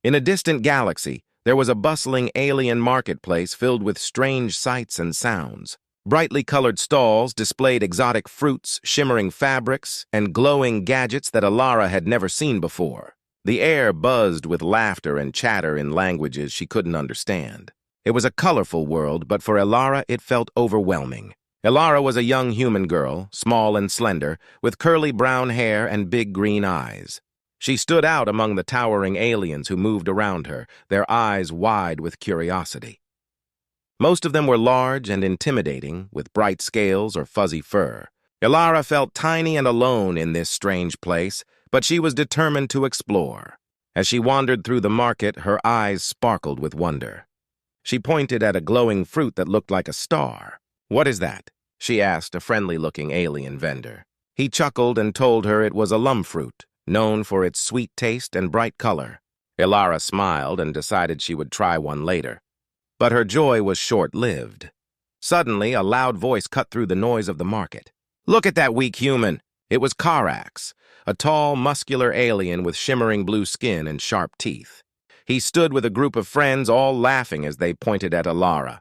In a distant galaxy, there was a bustling alien marketplace filled with strange sights and sounds. Brightly colored stalls displayed exotic fruits, shimmering fabrics, and glowing gadgets that Alara had never seen before. The air buzzed with laughter and chatter in languages she couldn't understand. It was a colorful world, but for Alara it felt overwhelming. Alara was a young human girl, small and slender, with curly brown hair and big green eyes. She stood out among the towering aliens who moved around her, their eyes wide with curiosity. Most of them were large and intimidating, with bright scales or fuzzy fur. Alara felt tiny and alone in this strange place, but she was determined to explore. As she wandered through the market, her eyes sparkled with wonder. She pointed at a glowing fruit that looked like a star. "What is that?" she asked a friendly-looking alien vendor. He chuckled and told her it was a lum fruit, known for its sweet taste and bright color. Alara smiled and decided she would try one later. But her joy was short-lived. Suddenly, a loud voice cut through the noise of the market. "Look at that weak human!" It was Karax, a tall, muscular alien with shimmering blue skin and sharp teeth. He stood with a group of friends, all laughing as they pointed at Alara.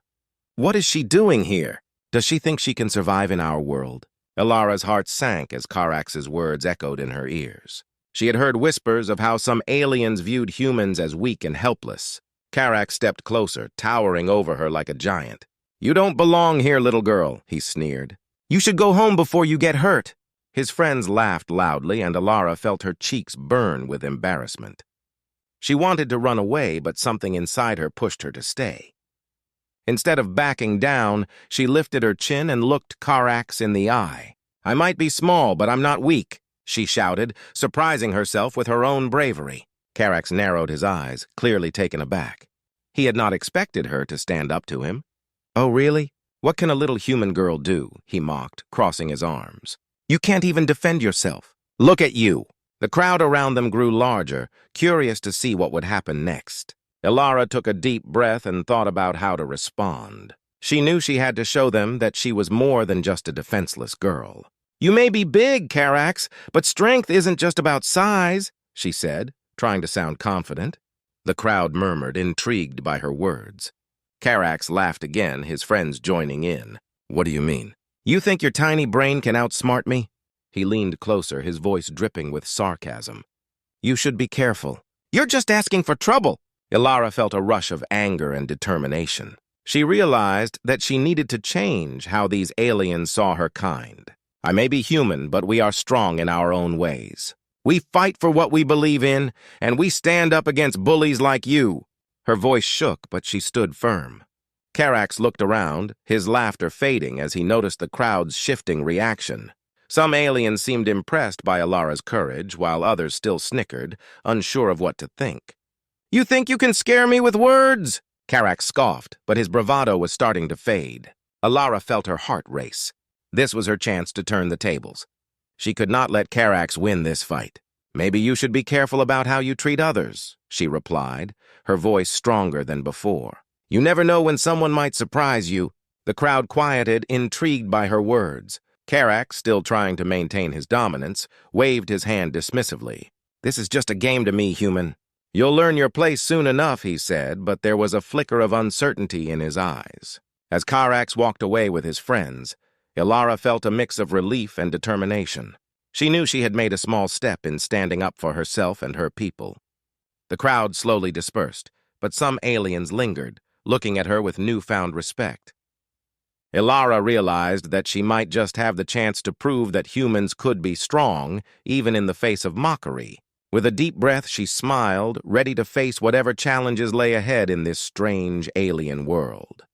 "What is she doing here? Does she think she can survive in our world?" Alara's heart sank as Karax's words echoed in her ears. She had heard whispers of how some aliens viewed humans as weak and helpless. Karax stepped closer, towering over her like a giant. "You don't belong here, little girl," he sneered. "You should go home before you get hurt." His friends laughed loudly, and Alara felt her cheeks burn with embarrassment. She wanted to run away, but something inside her pushed her to stay. Instead of backing down, she lifted her chin and looked Karax in the eye. "I might be small, but I'm not weak," she shouted, surprising herself with her own bravery. Karax narrowed his eyes, clearly taken aback. He had not expected her to stand up to him. "Oh, really? What can a little human girl do?" he mocked, crossing his arms. "You can't even defend yourself. Look at you." The crowd around them grew larger, curious to see what would happen next. Alara took a deep breath and thought about how to respond. She knew she had to show them that she was more than just a defenseless girl. "You may be big, Karax, but strength isn't just about size," she said, trying to sound confident. The crowd murmured, intrigued by her words. Karax laughed again, his friends joining in. "What do you mean? You think your tiny brain can outsmart me?" He leaned closer, his voice dripping with sarcasm. "You should be careful. You're just asking for trouble." Alara felt a rush of anger and determination. She realized that she needed to change how these aliens saw her kind. "I may be human, but we are strong in our own ways. We fight for what we believe in, and we stand up against bullies like you." Her voice shook, but she stood firm. Karax looked around, his laughter fading as he noticed the crowd's shifting reaction. Some aliens seemed impressed by Alara's courage, while others still snickered, unsure of what to think. "You think you can scare me with words?" Karax scoffed, but his bravado was starting to fade. Alara felt her heart race. This was her chance to turn the tables. She could not let Karax win this fight. "Maybe you should be careful about how you treat others," she replied, her voice stronger than before. "You never know when someone might surprise you." The crowd quieted, intrigued by her words. Karax, still trying to maintain his dominance, waved his hand dismissively. "This is just a game to me, human." "You'll learn your place soon enough," he said, but there was a flicker of uncertainty in his eyes. As Karax walked away with his friends, Alara felt a mix of relief and determination. She knew she had made a small step in standing up for herself and her people. The crowd slowly dispersed, but some aliens lingered, looking at her with newfound respect. Alara realized that she might just have the chance to prove that humans could be strong, even in the face of mockery. With a deep breath, she smiled, ready to face whatever challenges lay ahead in this strange alien world.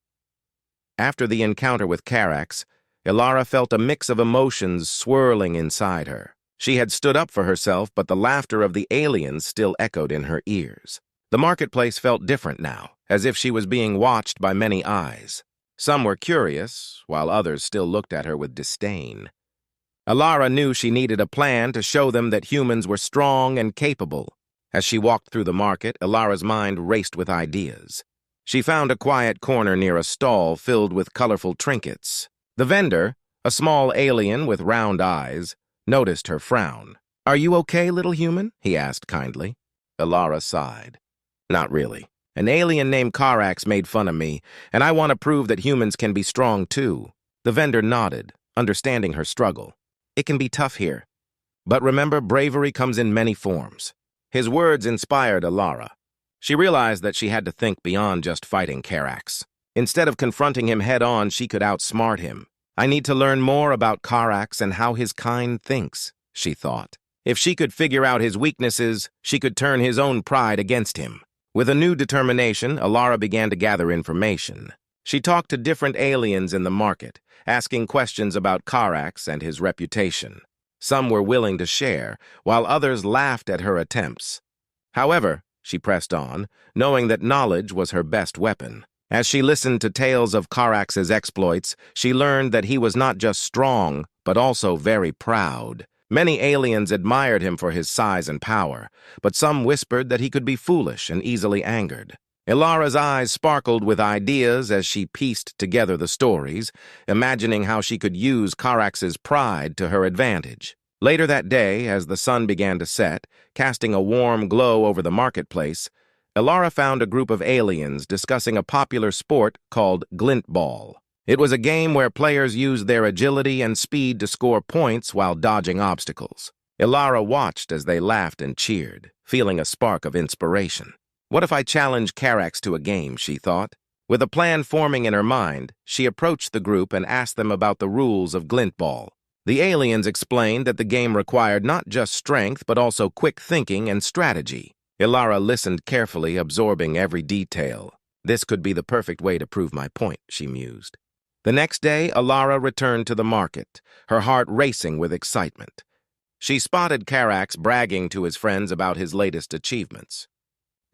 After the encounter with Karax, Alara felt a mix of emotions swirling inside her. She had stood up for herself, but the laughter of the aliens still echoed in her ears. The marketplace felt different now, as if she was being watched by many eyes. Some were curious, while others still looked at her with disdain. Alara knew she needed a plan to show them that humans were strong and capable. As she walked through the market, Alara's mind raced with ideas. She found a quiet corner near a stall filled with colorful trinkets. The vendor, a small alien with round eyes, noticed her frown. "Are you okay, little human?" he asked kindly. Alara sighed. Not really. An alien named Karax made fun of me, and I want to prove that humans can be strong too. The vendor nodded, understanding her struggle. It can be tough here. But remember, bravery comes in many forms. His words inspired Alara. She realized that she had to think beyond just fighting Karax. Instead of confronting him head-on, she could outsmart him. I need to learn more about Karax and how his kind thinks, she thought. If she could figure out his weaknesses, she could turn his own pride against him. With a new determination, Alara began to gather information. She talked to different aliens in the market, asking questions about Karax and his reputation. Some were willing to share, while others laughed at her attempts. However, she pressed on, knowing that knowledge was her best weapon. As she listened to tales of Karax's exploits, she learned that he was not just strong, but also very proud. Many aliens admired him for his size and power, but some whispered that he could be foolish and easily angered. Ilara's eyes sparkled with ideas as she pieced together the stories, imagining how she could use Karax's pride to her advantage. Later that day, as the sun began to set, casting a warm glow over the marketplace, Ilara found a group of aliens discussing a popular sport called glintball. It was a game where players used their agility and speed to score points while dodging obstacles. Ilara watched as they laughed and cheered, feeling a spark of inspiration. What if I challenge Karax to a game, she thought. With a plan forming in her mind, she approached the group and asked them about the rules of glintball. The aliens explained that the game required not just strength, but also quick thinking and strategy. Ilara listened carefully, absorbing every detail. This could be the perfect way to prove my point, she mused. The next day, Ilara returned to the market, her heart racing with excitement. She spotted Karax bragging to his friends about his latest achievements.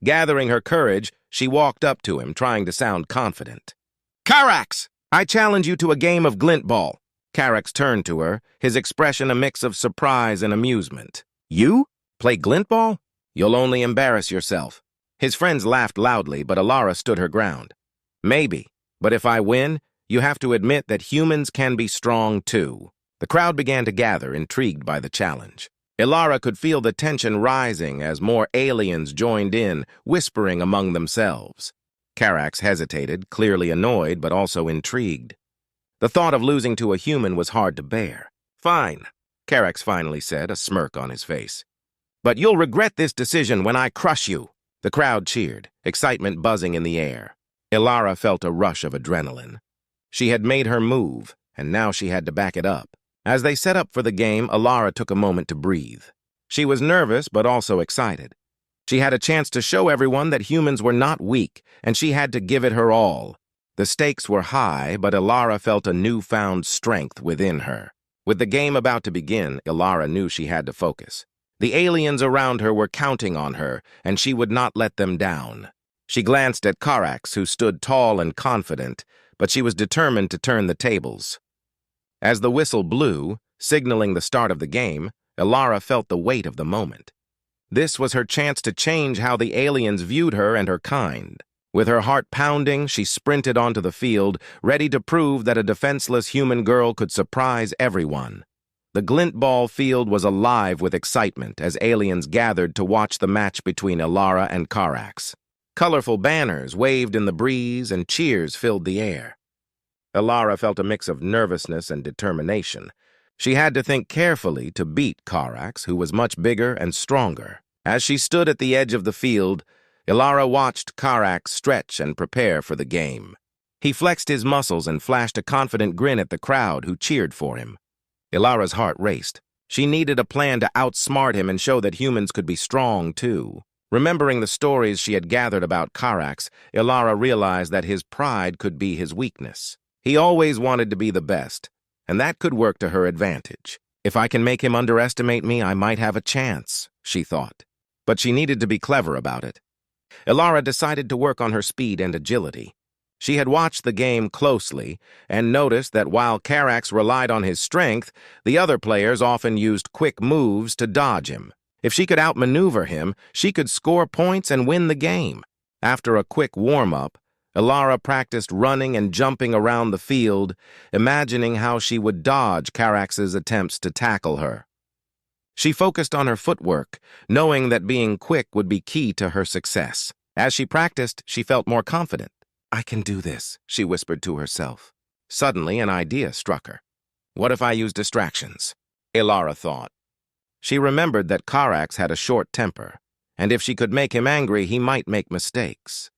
Gathering her courage, she walked up to him, trying to sound confident. "Karax, I challenge you to a game of glintball." Karax turned to her, his expression a mix of surprise and amusement. "You? Play glintball? You'll only embarrass yourself." His friends laughed loudly, but Ilara stood her ground. "Maybe, but if I win, you have to admit that humans can be strong too." The crowd began to gather, intrigued by the challenge. Ilara could feel the tension rising as more aliens joined in, whispering among themselves. Karax hesitated, clearly annoyed but also intrigued. The thought of losing to a human was hard to bear. "Fine," Karax finally said, a smirk on his face. "But you'll regret this decision when I crush you." The crowd cheered, excitement buzzing in the air. Ilara felt a rush of adrenaline. She had made her move, and now she had to back it up. As they set up for the game, Ilara took a moment to breathe. She was nervous, but also excited. She had a chance to show everyone that humans were not weak, and she had to give it her all. The stakes were high, but Ilara felt a newfound strength within her. With the game about to begin, Ilara knew she had to focus. The aliens around her were counting on her, and she would not let them down. She glanced at Karax, who stood tall and confident, but she was determined to turn the tables. As the whistle blew, signaling the start of the game, Ilara felt the weight of the moment. This was her chance to change how the aliens viewed her and her kind. With her heart pounding, she sprinted onto the field, ready to prove that a defenseless human girl could surprise everyone. The glintball field was alive with excitement as aliens gathered to watch the match between Ilara and Karax. Colorful banners waved in the breeze and cheers filled the air. Ilara felt a mix of nervousness and determination. She had to think carefully to beat Karax, who was much bigger and stronger. As she stood at the edge of the field, Ilara watched Karax stretch and prepare for the game. He flexed his muscles and flashed a confident grin at the crowd who cheered for him. Ilara's heart raced. She needed a plan to outsmart him and show that humans could be strong, too. Remembering the stories she had gathered about Karax, Ilara realized that his pride could be his weakness. He always wanted to be the best, and that could work to her advantage. If I can make him underestimate me, I might have a chance, she thought. But she needed to be clever about it. Ilara decided to work on her speed and agility. She had watched the game closely and noticed that while Karax relied on his strength, the other players often used quick moves to dodge him. If she could outmaneuver him, she could score points and win the game. After a quick warm-up, Ilara practiced running and jumping around the field, imagining how she would dodge Karax's attempts to tackle her. She focused on her footwork, knowing that being quick would be key to her success. As she practiced, she felt more confident. "I can do this," she whispered to herself. Suddenly, an idea struck her. What if I use distractions? Elara thought. She remembered that Karax had a short temper, and if she could make him angry, he might make mistakes.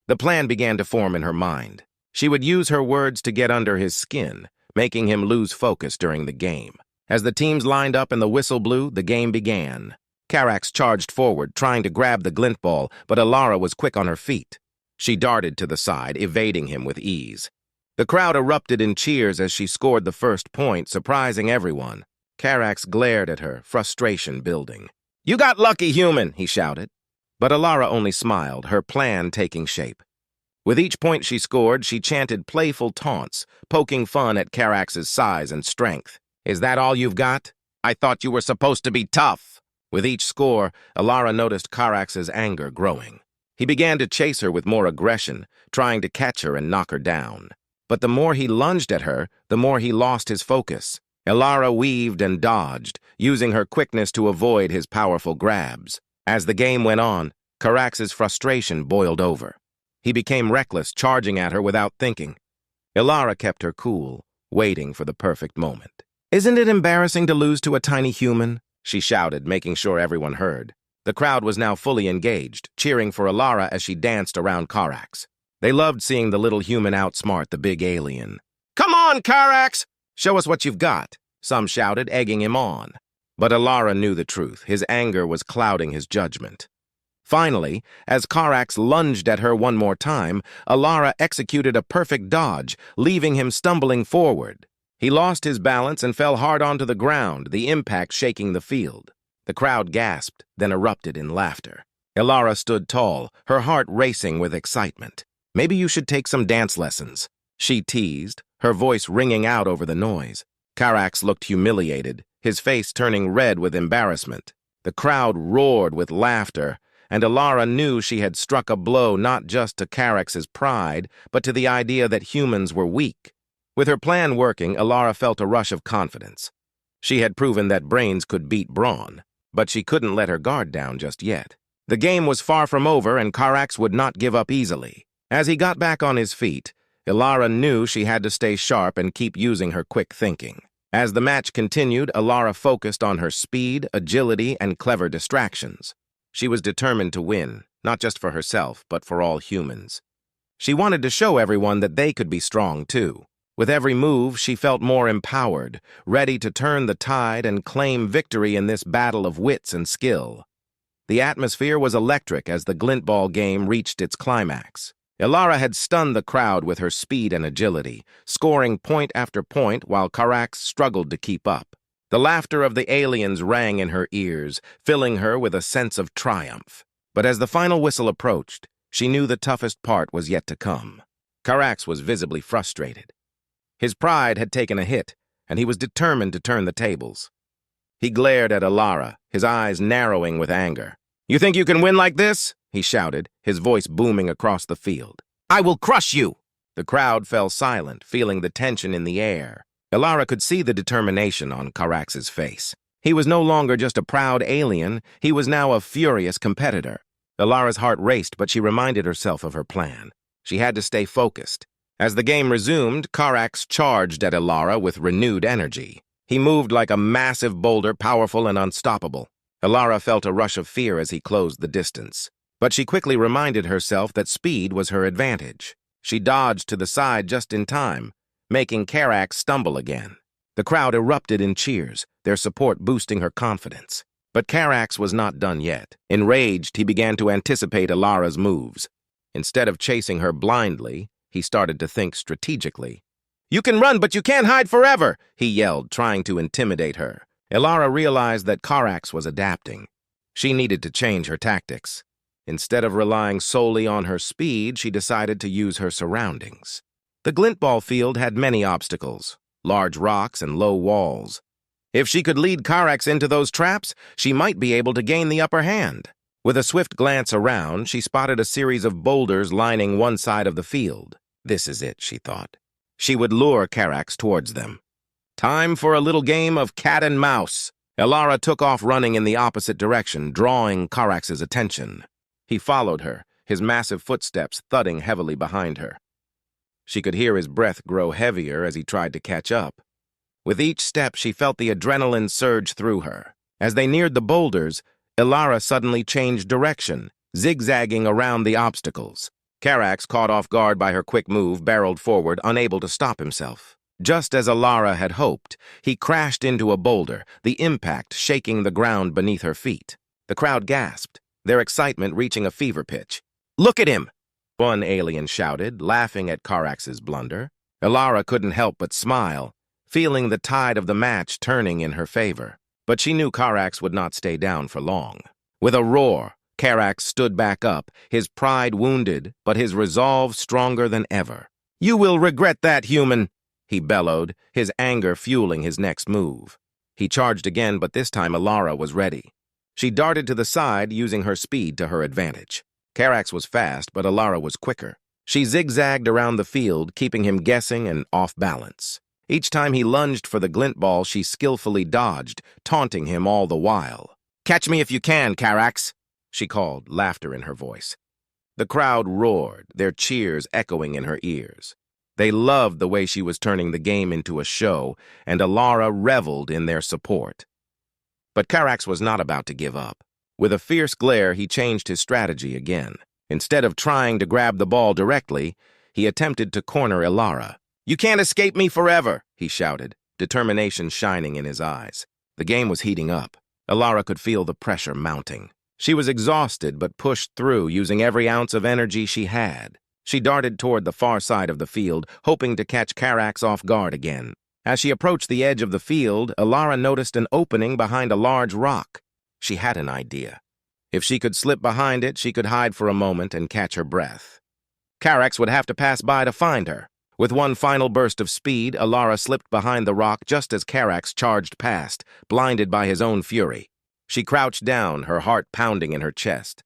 The plan began to form in her mind. She would use her words to get under his skin, making him lose focus during the game. As the teams lined up and the whistle blew, the game began. Karax charged forward, trying to grab the glint ball, but Elara was quick on her feet. She darted to the side, evading him with ease. The crowd erupted in cheers as she scored the first point, surprising everyone. Karax glared at her, frustration building. "You got lucky, human," he shouted. But Elara only smiled, her plan taking shape. With each point she scored, she chanted playful taunts, poking fun at Karax's size and strength. "Is that all you've got? I thought you were supposed to be tough." With each score, Elara noticed Karax's anger growing. He began to chase her with more aggression, trying to catch her and knock her down. But the more he lunged at her, the more he lost his focus. Elara weaved and dodged, using her quickness to avoid his powerful grabs. As the game went on, Karax's frustration boiled over. He became reckless, charging at her without thinking. Elara kept her cool, waiting for the perfect moment. "Isn't it embarrassing to lose to a tiny human?" she shouted, making sure everyone heard. The crowd was now fully engaged, cheering for Elara as she danced around Karax. They loved seeing the little human outsmart the big alien. "Come on, Karax! Show us what you've got," some shouted, egging him on. But Elara knew the truth. His anger was clouding his judgment. Finally, as Karax lunged at her one more time, Elara executed a perfect dodge, leaving him stumbling forward. He lost his balance and fell hard onto the ground, the impact shaking the field. The crowd gasped, then erupted in laughter. Elara stood tall, her heart racing with excitement. "Maybe you should take some dance lessons," she teased, her voice ringing out over the noise. Karax looked humiliated, his face turning red with embarrassment. The crowd roared with laughter, and Elara knew she had struck a blow not just to Karax's pride, but to the idea that humans were weak. With her plan working, Elara felt a rush of confidence. She had proven that brains could beat brawn, but she couldn't let her guard down just yet. The game was far from over, and Karax would not give up easily. As he got back on his feet, Elara knew she had to stay sharp and keep using her quick thinking. As the match continued, Elara focused on her speed, agility, and clever distractions. She was determined to win, not just for herself, but for all humans. She wanted to show everyone that they could be strong, too. With every move, she felt more empowered, ready to turn the tide and claim victory in this battle of wits and skill. The atmosphere was electric as the glint ball game reached its climax. Elara had stunned the crowd with her speed and agility, scoring point after point while Karax struggled to keep up. The laughter of the aliens rang in her ears, filling her with a sense of triumph. But as the final whistle approached, she knew the toughest part was yet to come. Karax was visibly frustrated. His pride had taken a hit, and he was determined to turn the tables. He glared at Elara, his eyes narrowing with anger. "You think you can win like this?" he shouted, his voice booming across the field. "I will crush you!" The crowd fell silent, feeling the tension in the air. Elara could see the determination on Karax's face. He was no longer just a proud alien, he was now a furious competitor. Elara's heart raced, but she reminded herself of her plan. She had to stay focused. As the game resumed, Karax charged at Elara with renewed energy. He moved like a massive boulder, powerful and unstoppable. Elara felt a rush of fear as he closed the distance. But she quickly reminded herself that speed was her advantage. She dodged to the side just in time, making Karax stumble again. The crowd erupted in cheers, their support boosting her confidence. But Karax was not done yet. Enraged, he began to anticipate Elara's moves. Instead of chasing her blindly, he started to think strategically. "You can run, but you can't hide forever!" he yelled, trying to intimidate her. Elara realized that Karax was adapting. She needed to change her tactics. Instead of relying solely on her speed, she decided to use her surroundings. The glintball field had many obstacles, large rocks and low walls. If she could lead Karax into those traps, she might be able to gain the upper hand. With a swift glance around, she spotted a series of boulders lining one side of the field. This is it, she thought. She would lure Karax towards them. Time for a little game of cat and mouse. Elara took off running in the opposite direction, drawing Karax's attention. He followed her, his massive footsteps thudding heavily behind her. She could hear his breath grow heavier as he tried to catch up. With each step, she felt the adrenaline surge through her. As they neared the boulders, Ilara suddenly changed direction, zigzagging around the obstacles. Carax, caught off guard by her quick move, barreled forward, unable to stop himself. Just as Ilara had hoped, he crashed into a boulder, the impact shaking the ground beneath her feet. The crowd gasped, their excitement reaching a fever pitch. "Look at him!" one alien shouted, laughing at Carax's blunder. Ilara couldn't help but smile, feeling the tide of the match turning in her favor. But she knew Carax would not stay down for long. With a roar, Carax stood back up, his pride wounded, but his resolve stronger than ever. "You will regret that, human!" he bellowed, his anger fueling his next move. He charged again, but this time Ilara was ready. She darted to the side, using her speed to her advantage. Carax was fast, but Ilara was quicker. She zigzagged around the field, keeping him guessing and off balance. Each time he lunged for the glint ball, she skillfully dodged, taunting him all the while. "Catch me if you can, Carax," she called, laughter in her voice. The crowd roared, their cheers echoing in her ears. They loved the way she was turning the game into a show, and Ilara reveled in their support. But Carax was not about to give up. With a fierce glare, he changed his strategy again. Instead of trying to grab the ball directly, he attempted to corner Ilara. "You can't escape me forever," he shouted, determination shining in his eyes. The game was heating up. Ilara could feel the pressure mounting. She was exhausted but pushed through, using every ounce of energy she had. She darted toward the far side of the field, hoping to catch Carax off guard again. As she approached the edge of the field, Ilara noticed an opening behind a large rock. She had an idea. If she could slip behind it, she could hide for a moment and catch her breath. Carax would have to pass by to find her. With one final burst of speed, Ilara slipped behind the rock just as Carax charged past, blinded by his own fury. She crouched down, her heart pounding in her chest.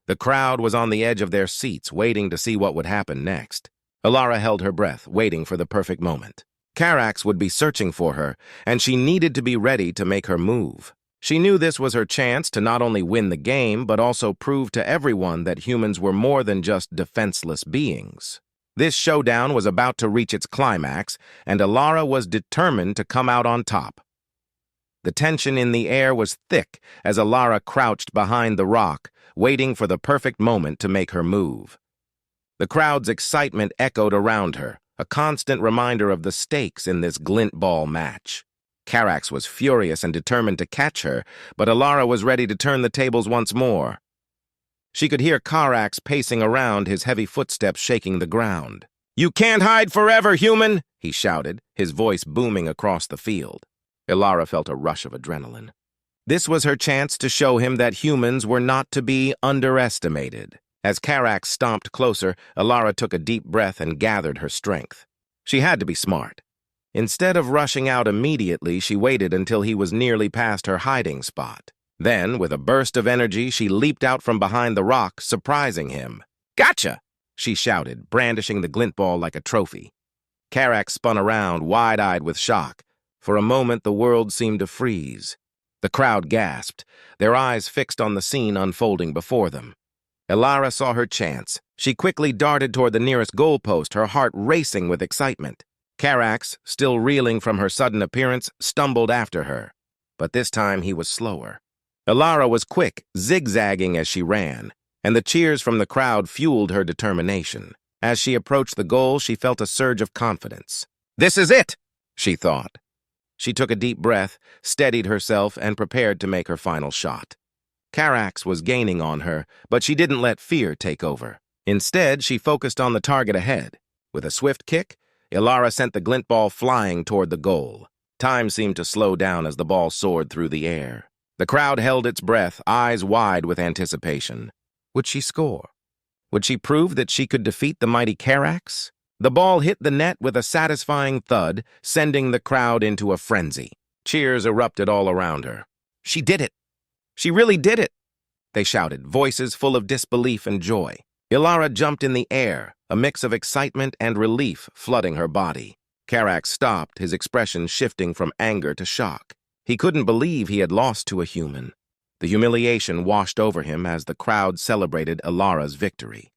The crowd was on the edge of their seats, waiting to see what would happen next. Ilara held her breath, waiting for the perfect moment. Carax would be searching for her, and she needed to be ready to make her move. She knew this was her chance to not only win the game, but also prove to everyone that humans were more than just defenseless beings. This showdown was about to reach its climax, and Ilara was determined to come out on top. The tension in the air was thick as Ilara crouched behind the rock, waiting for the perfect moment to make her move. The crowd's excitement echoed around her, a constant reminder of the stakes in this glint ball match. Carax was furious and determined to catch her, but Ilara was ready to turn the tables once more. She could hear Carax pacing around, his heavy footsteps shaking the ground. "You can't hide forever, human!" he shouted, his voice booming across the field. Ilara felt a rush of adrenaline. This was her chance to show him that humans were not to be underestimated. As Carax stomped closer, Ilara took a deep breath and gathered her strength. She had to be smart. Instead of rushing out immediately, she waited until he was nearly past her hiding spot. Then, with a burst of energy, she leaped out from behind the rock, surprising him. "Gotcha!" she shouted, brandishing the glint ball like a trophy. Carax spun around, wide-eyed with shock. For a moment, the world seemed to freeze. The crowd gasped, their eyes fixed on the scene unfolding before them. Ilara saw her chance. She quickly darted toward the nearest goalpost, her heart racing with excitement. Carax, still reeling from her sudden appearance, stumbled after her. But this time he was slower. Ilara was quick, zigzagging as she ran, and the cheers from the crowd fueled her determination. As she approached the goal, she felt a surge of confidence. "This is it," she thought. She took a deep breath, steadied herself, and prepared to make her final shot. Carax was gaining on her, but she didn't let fear take over. Instead, she focused on the target ahead. With a swift kick, Ilara sent the glint ball flying toward the goal. Time seemed to slow down as the ball soared through the air. The crowd held its breath, eyes wide with anticipation. Would she score? Would she prove that she could defeat the mighty Carax? The ball hit the net with a satisfying thud, sending the crowd into a frenzy. Cheers erupted all around her. "She did it! She really did it!" they shouted, voices full of disbelief and joy. Ilara jumped in the air, a mix of excitement and relief flooding her body. Carax stopped, his expression shifting from anger to shock. He couldn't believe he had lost to a human. The humiliation washed over him as the crowd celebrated Ilara's victory.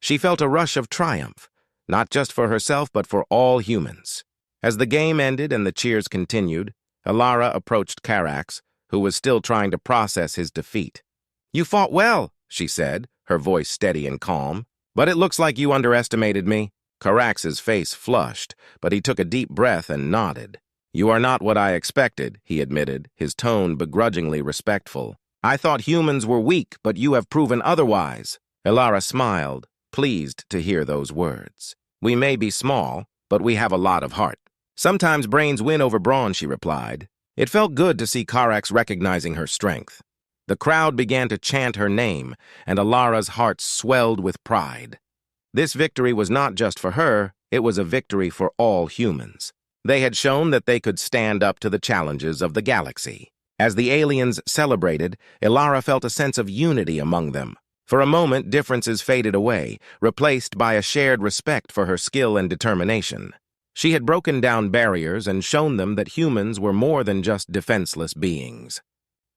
She felt a rush of triumph, not just for herself but for all humans. As the game ended and the cheers continued, Alara approached Carax, who was still trying to process his defeat. "You fought well," she said, her voice steady and calm. "But it looks like you underestimated me." Carax's face flushed, but he took a deep breath and nodded. "You are not what I expected," he admitted, his tone begrudgingly respectful. "I thought humans were weak, but you have proven otherwise." Alara smiled, pleased to hear those words. "We may be small, but we have a lot of heart." "Sometimes brains win over brawn," she replied. It felt good to see Carax recognizing her strength. The crowd began to chant her name, and Alara's heart swelled with pride. This victory was not just for her, it was a victory for all humans. They had shown that they could stand up to the challenges of the galaxy. As the aliens celebrated, Alara felt a sense of unity among them. For a moment, differences faded away, replaced by a shared respect for her skill and determination. She had broken down barriers and shown them that humans were more than just defenseless beings.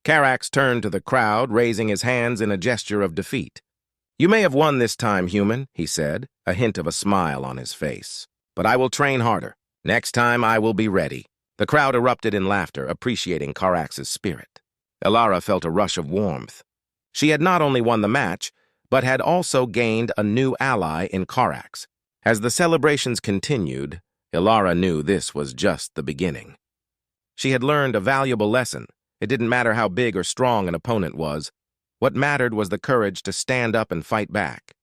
Carax turned to the crowd, raising his hands in a gesture of defeat. "You may have won this time, human," he said, a hint of a smile on his face. "But I will train harder. Next time I will be ready." The crowd erupted in laughter, appreciating Carax's spirit. Alara felt a rush of warmth. She had not only won the match, but had also gained a new ally in Carax. As the celebrations continued, Alara knew this was just the beginning. She had learned a valuable lesson. It didn't matter how big or strong an opponent was. What mattered was the courage to stand up and fight back.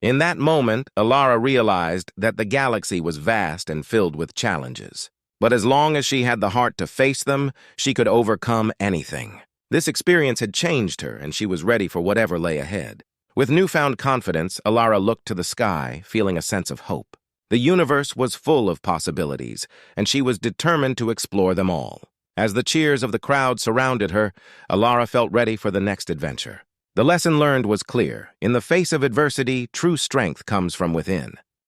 In that moment, Alara realized that the galaxy was vast and filled with challenges. But as long as she had the heart to face them, she could overcome anything. This experience had changed her, and she was ready for whatever lay ahead. With newfound confidence, Alara looked to the sky, feeling a sense of hope. The universe was full of possibilities, and she was determined to explore them all. As the cheers of the crowd surrounded her, Alara felt ready for the next adventure. The lesson learned was clear. In the face of adversity, true strength comes from within.